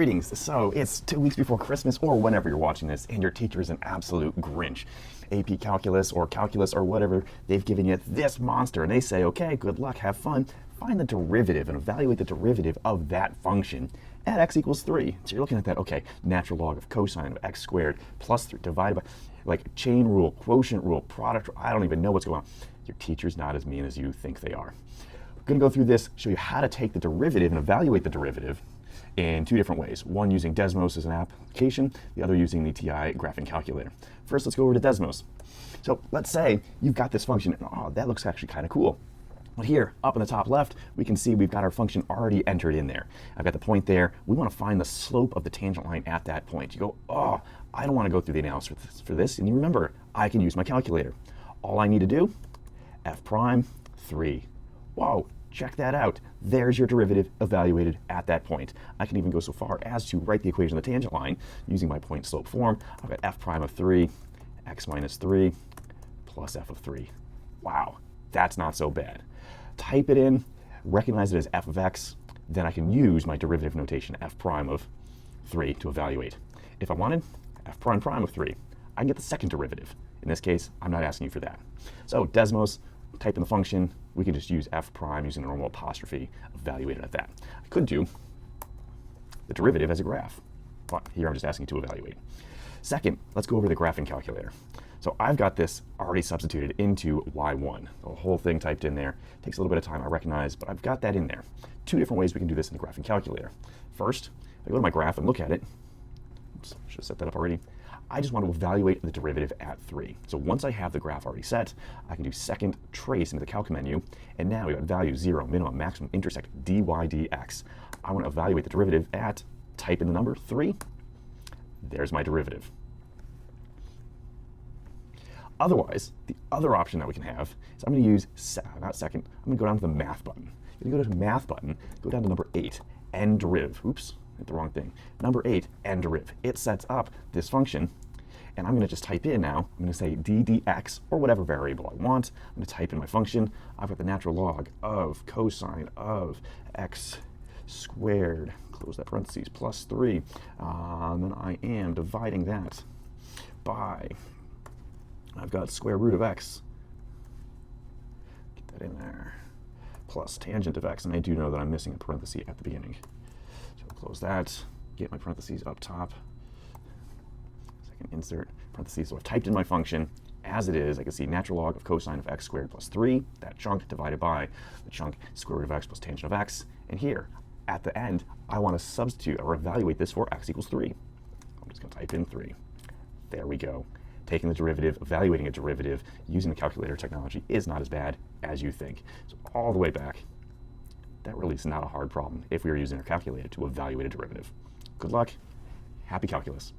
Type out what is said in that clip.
Greetings. So it's 2 weeks before Christmas or whenever you're watching this, and your teacher is an absolute Grinch. AP Calculus or Calculus or whatever, they've given you this monster, and they say, okay, good luck, have fun. Find the derivative and evaluate the derivative of that function at x equals 3. So you're looking at that, okay, natural log of cosine of x squared plus 3 divided by, like, chain rule, quotient rule, product rule. I don't even know what's going on. Your teacher's not as mean as you think they are. I'm going to go through this, show you how to take the derivative and evaluate the derivative in two different ways. One using Desmos as an application, the other using the TI graphing calculator. First, let's go over to Desmos. So let's say you've got this function, and oh, that looks actually kind of cool. But here, up in the top left, we can see we've got our function already entered in there. I've got the point there. We want to find the slope of the tangent line at that point. You go, oh, I don't want to go through the analysis for this. And you remember, I can use my calculator. All I need to do, f prime 3. Whoa, check that out. There's your derivative evaluated at that point. I can even go so far as to write the equation of the tangent line using my point slope form. I've got f prime of 3, x minus 3, plus f of 3. Wow, that's not so bad. Type it in, recognize it as f of x, then I can use my derivative notation f prime of 3 to evaluate. If I wanted f prime prime of 3, I can get the second derivative. In this case, I'm not asking you for that. So Desmos, type in the function, we can just use f prime using the normal apostrophe, evaluate it at that. I could do the derivative as a graph. But here I'm just asking to evaluate. Second, let's go over to the graphing calculator. So I've got this already substituted into y1. The whole thing typed in there. Takes a little bit of time, I recognize, but I've got that in there. Two different ways we can do this in the graphing calculator. First, if I go to my graph and look at it, oops, should have set that up already. I just want to evaluate the derivative at 3. So once I have the graph already set, I can do second trace into the calc menu, and now we've got value 0, minimum, maximum, intersect, dy dx. I want to evaluate the derivative at, type in the number 3. There's my derivative. Otherwise, the other option that we can have is I'm going to use, not second, I'm going to go down to the math button. I'm going to go to the math button, go down to number 8, and deriv. Oops, hit the wrong thing. Number 8, and deriv. It sets up this function, and I'm going to just type in now, I'm going to say d dx, or whatever variable I want. I'm going to type in my function. I've got the natural log of cosine of x squared, close that parentheses, plus 3. And then I am dividing that by, I've got square root of x, get that in there, plus tangent of x, and I do know that I'm missing a parenthesis at the beginning. So I'll close that, get my parentheses up top, second insert parentheses. So I've typed in my function as it is. I can see natural log of cosine of x squared plus 3, that chunk divided by the chunk square root of x plus tangent of x, and here at the end I want to substitute or evaluate this for x equals 3. I'm just going to type in 3. There we go. Taking the derivative, evaluating a derivative using the calculator technology is not as bad as you think. So all the way back, that really is not a hard problem if we were using our calculator to evaluate a derivative. Good luck. Happy calculus.